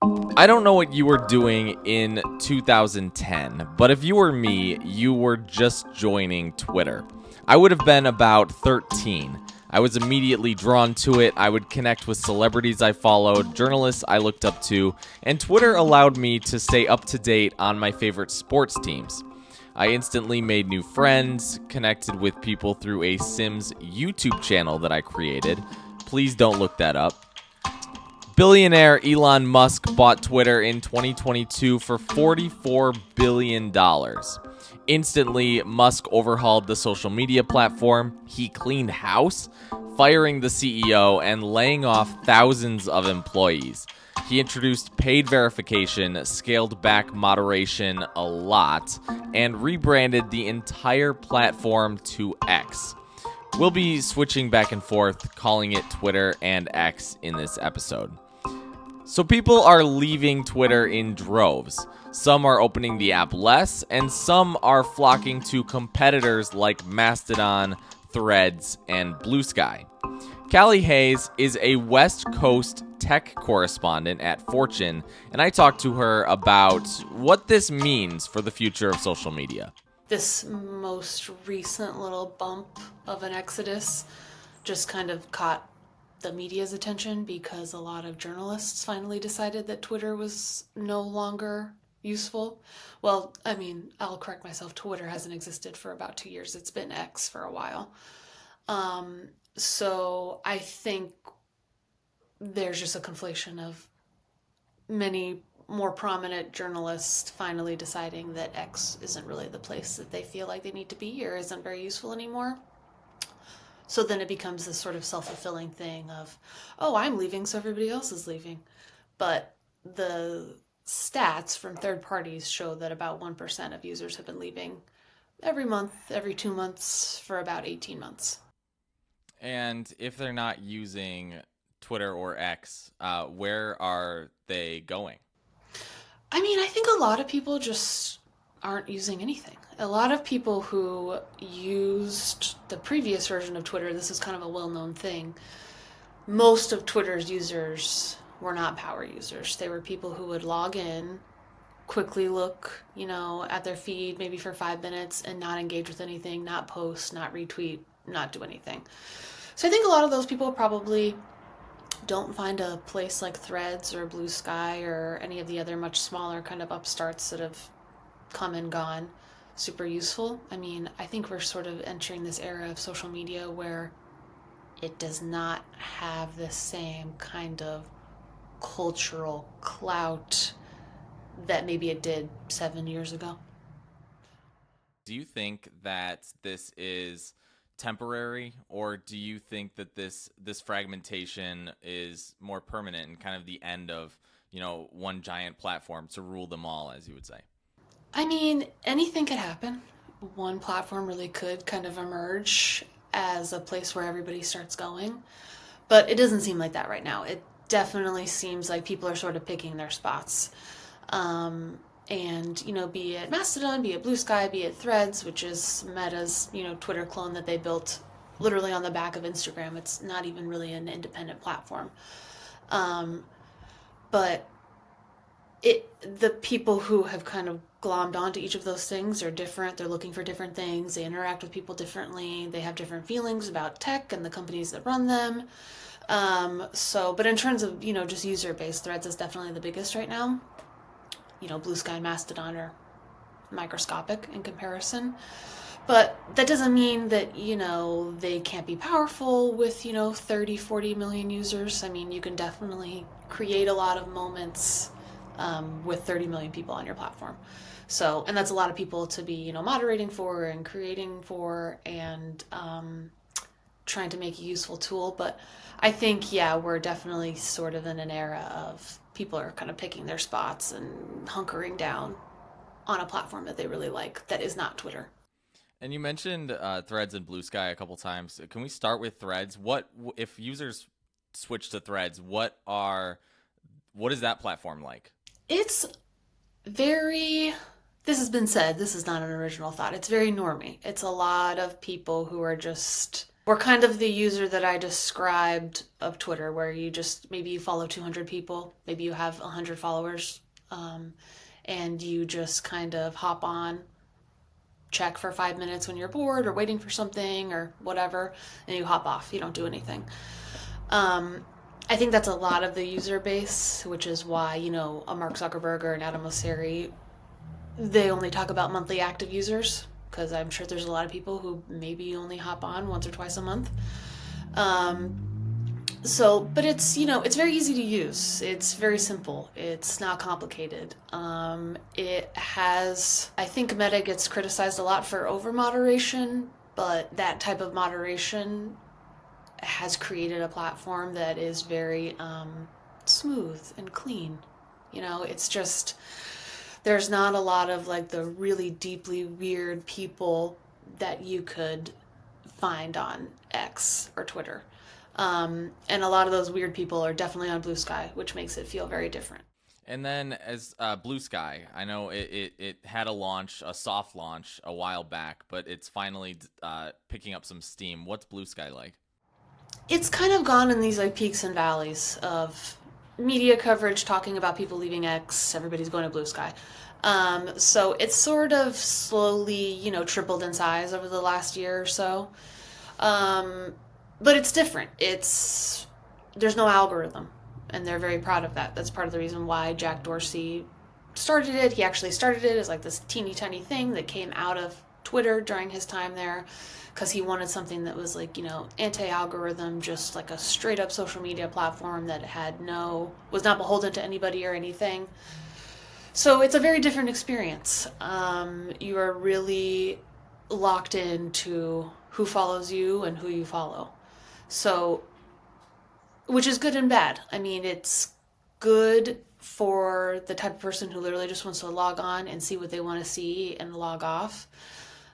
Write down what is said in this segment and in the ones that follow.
I don't know what you were doing in 2010, but if you were me, you were just joining Twitter. I would have been about 13. I was immediately drawn to it. I would connect with celebrities I followed, journalists I looked up to, and Twitter allowed me to stay up to date on my favorite sports teams. I instantly made new friends, connected with people through a Sims YouTube channel that I created. Please don't look that up. Billionaire Elon Musk bought Twitter in 2022 for $44 billion. Instantly, Musk overhauled the social media platform. He cleaned house, firing the CEO and laying off thousands of employees. He introduced paid verification, scaled back moderation a lot, and rebranded the entire platform to X. We'll be switching back and forth, calling it Twitter and X in this episode. So people are leaving Twitter in droves. Some are opening the app less, and some are flocking to competitors like Mastodon, Threads, and Blue Sky. Callie Hayes is a West Coast tech correspondent at Fortune, and I talked to her about what this means for the future of social media. This most recent little bump of an exodus just kind of caught the media's attention because a lot of journalists finally decided that Twitter was no longer useful. Well, I mean, I'll correct myself. Twitter hasn't existed for about 2 years. It's been X for a while. So I think there's just a conflation of many more prominent journalists finally deciding that X isn't really the place that they feel like they need to be or isn't very useful anymore. So then it becomes this sort of self-fulfilling thing of, oh, I'm leaving, so everybody else is leaving. But the stats from third parties show that about 1% of users have been leaving every month, every 2 months for about 18 months. And if they're not using Twitter or X, where are they going? I mean, I think a lot of people just aren't using anything. A lot of people who used the previous version of Twitter, this is kind of a well known thing. Most of Twitter's users were not power users. They were people who would log in, quickly look, at their feed maybe for 5 minutes and not engage with anything, not post, not retweet, not do anything. So I think a lot of those people probably don't find a place like Threads or Blue Sky or any of the other much smaller kind of upstarts that have come and gone super useful. I mean, I think we're sort of entering this era of social media where it does not have the same kind of cultural clout that maybe it did 7 years ago. Do you think that this is temporary, or do you think that this fragmentation is more permanent and kind of the end of one giant platform to rule them all, as you would say? I mean, anything could happen. One platform really could kind of emerge as a place where everybody starts going, but it doesn't seem like that right now. It definitely seems like people are sort of picking their spots. And, be it Mastodon, be it Blue Sky, be it Threads, which is Meta's, Twitter clone that they built literally on the back of Instagram. It's not even really an independent platform. Um, but the people who have kind of glommed onto each of those things are different. They're looking for different things. They interact with people differently. They have different feelings about tech and the companies that run them. But in terms of, just user base, Threads is definitely the biggest right now. Blue Sky and Mastodon are microscopic in comparison. But that doesn't mean that, they can't be powerful with, 30, 40 million users. I mean, you can definitely create a lot of moments with 30 million people on your platform. So, and that's a lot of people to be, moderating for and creating for and trying to make a useful tool. But I think, yeah, we're definitely sort of in an era of people are kind of picking their spots and hunkering down on a platform that they really like that is not Twitter. And you mentioned Threads and Blue Sky a couple times. Can we start with Threads? What if users switch to Threads? What is that platform like? It's very, this has been said, this is not an original thought. It's very normy. It's a lot of people who are just We're kind of the user that I described of Twitter, where maybe you follow 200 people, maybe you have 100 followers, and you just kind of hop on, check for 5 minutes when you're bored or waiting for something or whatever, and you hop off. You don't do anything. I think that's a lot of the user base, which is why, a Mark Zuckerberg or an Adam Mosseri, they only talk about monthly active users, because I'm sure there's a lot of people who maybe only hop on once or twice a month. But it's very easy to use. It's very simple. It's not complicated. I think Meta gets criticized a lot for over moderation, but that type of moderation has created a platform that is very smooth and clean. It's just, there's not a lot of like the really deeply weird people that you could find on X or Twitter. And a lot of those weird people are definitely on Blue Sky, which makes it feel very different. And then as Blue Sky, I know it had a soft launch a while back, but it's finally picking up some steam. What's Blue Sky like? It's kind of gone in these like peaks and valleys of media coverage talking about people leaving X, everybody's going to Blue Sky. So it's sort of slowly, tripled in size over the last year or so. But it's different. There's no algorithm, and they're very proud of that. That's part of the reason why Jack Dorsey started it. He actually started it as like this teeny tiny thing that came out of Twitter during his time there, because he wanted something that was like, anti-algorithm, just like a straight up social media platform that was not beholden to anybody or anything. So it's a very different experience. You are really locked into who follows you and who you follow. So, which is good and bad. I mean, it's good for the type of person who literally just wants to log on and see what they want to see and log off.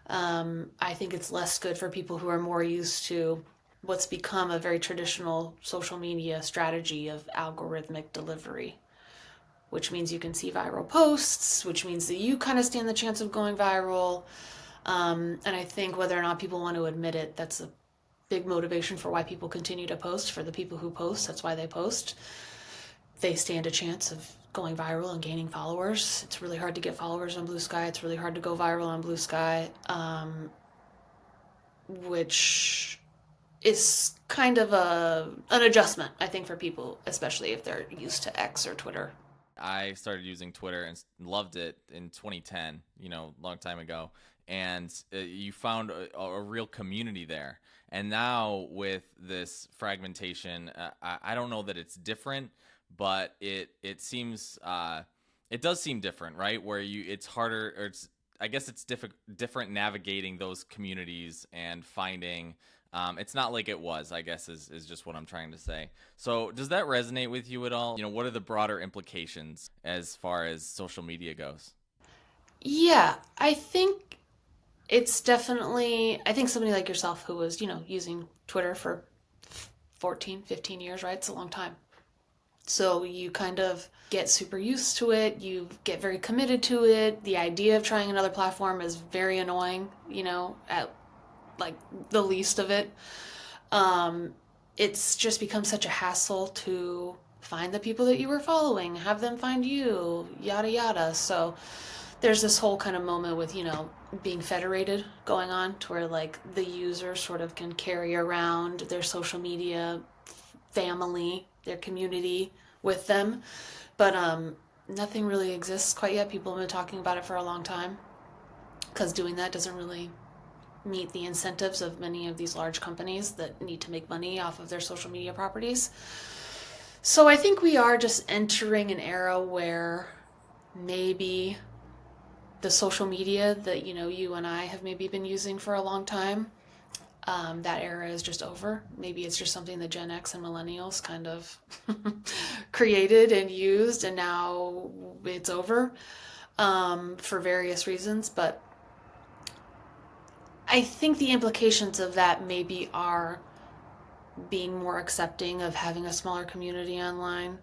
I think it's less good for people who are more used to what's become a very traditional social media strategy of algorithmic delivery, which means you can see viral posts, which means that you kind of stand the chance of going viral. And I think whether or not people want to admit it, that's a big motivation for why people continue to post. For the people who post, that's why they post. They stand a chance of going viral and gaining followers. It's really hard to get followers on Blue Sky. It's really hard to go viral on Blue Sky, which is kind of an adjustment, I think, for people, especially if they're used to X or Twitter. I started using Twitter and loved it in 2010, a long time ago. And you found a real community there. And now with this fragmentation, I don't know that it's different, but it seems it does seem different, right? Where it's harder, or I guess it's different navigating those communities and finding. It's not like it was, I guess, is just what I'm trying to say. So does that resonate with you at all? What are the broader implications as far as social media goes? Yeah, I think I think somebody like yourself who was, using Twitter for 14, 15 years, right? It's a long time. So you kind of get super used to it. You get very committed to it. The idea of trying another platform is very annoying, at like the least of it. It's just become such a hassle to find the people that you were following, have them find you, yada yada. So there's this whole kind of moment with, being federated going on, to where like the user sort of can carry around their social media family, their community with them. But nothing really exists quite yet. People have been talking about it for a long time, because doing that doesn't really meet the incentives of many of these large companies that need to make money off of their social media properties. So I think we are just entering an era where maybe the social media that, you and I have maybe been using for a long time, that era is just over. Maybe it's just something that Gen X and millennials kind of created and used, and now it's over, for various reasons. But I think the implications of that maybe are being more accepting of having a smaller community online,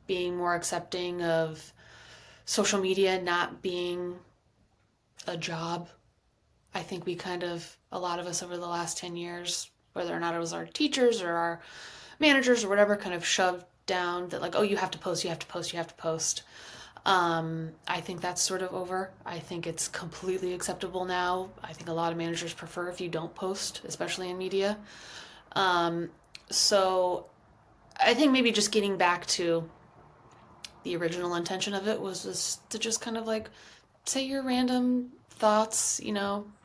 being more accepting of social media not being a job. I think a lot of us over the last 10 years whether or not it was our teachers or our managers or whatever, kind of shoved down that like, oh, you have to post, you have to post, you have to post. I think that's sort of over. I think it's completely acceptable now. I think a lot of managers prefer if you don't post, especially in media. So I think maybe just getting back to the original intention of it was just to just kind of like say your random thoughts,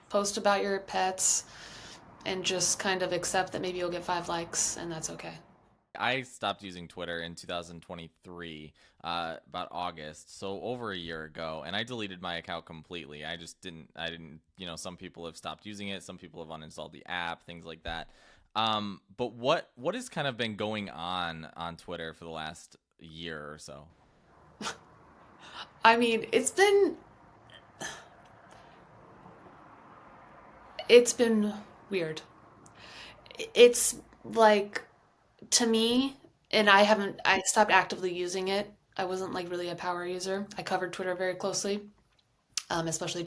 post about your pets, and just kind of accept that maybe you'll get 5 likes, and that's okay. I stopped using Twitter in 2023, about August, so over a year ago, and I deleted my account completely. I didn't, some people have stopped using it, some people have uninstalled the app, things like that. But what has kind of been going on Twitter for the last year or so? I mean, it's been weird. It's like, to me, and I stopped actively using it. I wasn't like really a power user. I covered Twitter very closely, especially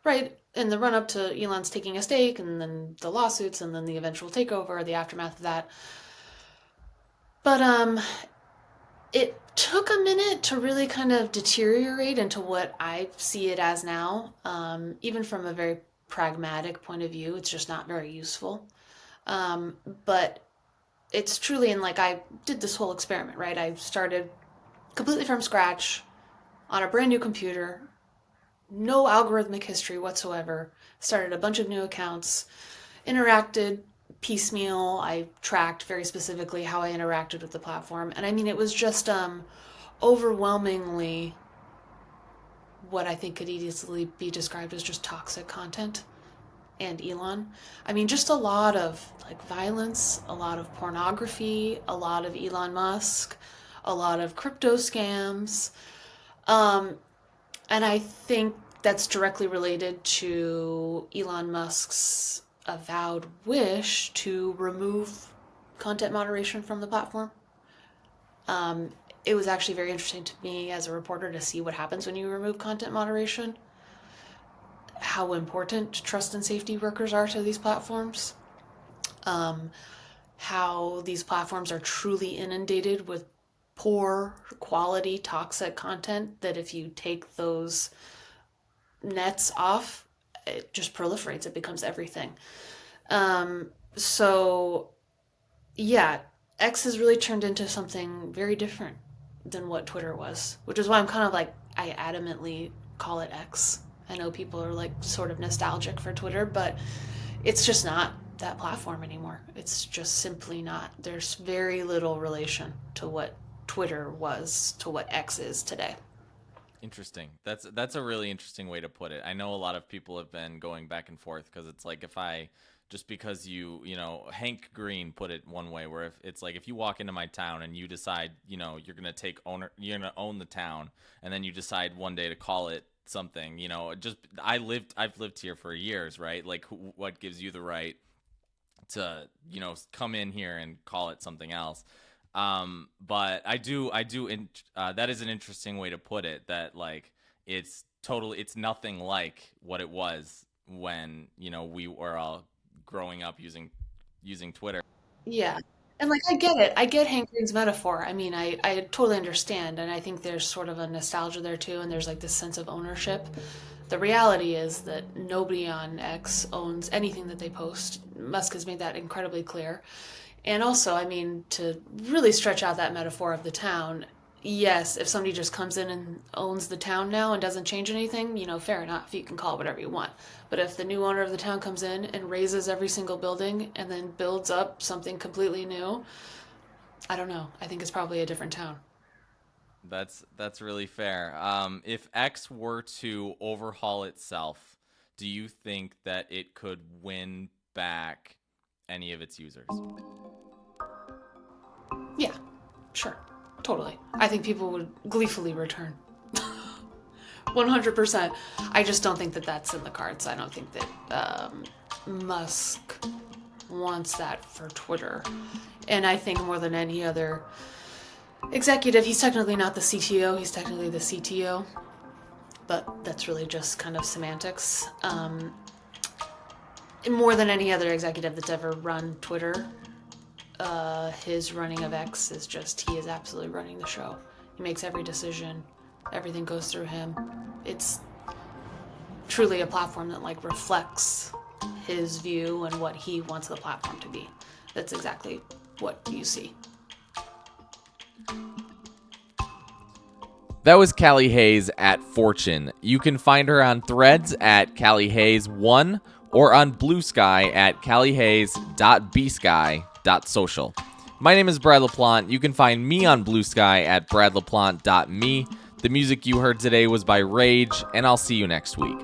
right in the run up to Elon's taking a stake, and then the lawsuits, and then the eventual takeover, the aftermath of that. But it took a minute to really kind of deteriorate into what I see it as now. Even from a very pragmatic point of view, it's just not very useful. But it's truly, and like I did this whole experiment, right? I started completely from scratch on a brand new computer, no algorithmic history whatsoever, started a bunch of new accounts, interacted piecemeal. I tracked very specifically how I interacted with the platform. And I mean, it was just overwhelmingly what I think could easily be described as just toxic content. And Elon. I mean, just a lot of like violence, a lot of pornography, a lot of Elon Musk, a lot of crypto scams. Um, and I think that's directly related to Elon Musk's avowed wish to remove content moderation from the platform. Um, it was actually very interesting to me as a reporter to see what happens when you remove content moderation, how important trust and safety workers are to these platforms, um, how these platforms are truly inundated with poor quality toxic content that if you take those nets off, it just proliferates, it becomes everything. So yeah, X has really turned into something very different than what Twitter was, which is why I'm kind of like, I adamantly call it X. I know people are like sort of nostalgic for Twitter, but it's just not that platform anymore. It's just simply not. There's very little relation to what Twitter was to what X is today. Interesting. That's a really interesting way to put it. I know a lot of people have been going back and forth because it's like if I just because Hank Green put it one way where if it's like if you walk into my town and you decide, you're going to own the town and then you decide one day to call it something, just I've lived here for years, right? Like what gives you the right to, come in here and call it something else? But that is an interesting way to put it. That like it's nothing like what it was when we were all growing up using Twitter. Yeah. And like I get it. I get Hank Green's metaphor. I mean, I totally understand. And I think there's sort of a nostalgia there too. And there's like this sense of ownership. The reality is that nobody on X owns anything that they post. Musk has made that incredibly clear. And also, I mean, to really stretch out that metaphor of the town, yes, if somebody just comes in and owns the town now and doesn't change anything, fair enough, you can call it whatever you want. But if the new owner of the town comes in and raises every single building and then builds up something completely new, I don't know. I think it's probably a different town. That's really fair. If X were to overhaul itself, do you think that it could win back any of its users? Yeah, sure. Totally. I think people would gleefully return. 100%. I just don't think that that's in the cards. I don't think that Musk wants that for Twitter. And I think more than any other executive, he's technically not the CTO, he's technically the CTO, but that's really just kind of semantics. more than any other executive that's ever run Twitter, his running of X is just, he is absolutely running the show. He makes every decision. Everything goes through him. It's truly a platform that like reflects his view and what he wants the platform to be. That's exactly what you see. That was Callie Hayes at Fortune. You can find her on Threads at Callie Hayes1 or on Blue Sky at calliehayes.bsky.social. My name is Brad LaPlante. You can find me on Blue Sky at bradlaplante.me. The music you heard today was by Rage, and I'll see you next week.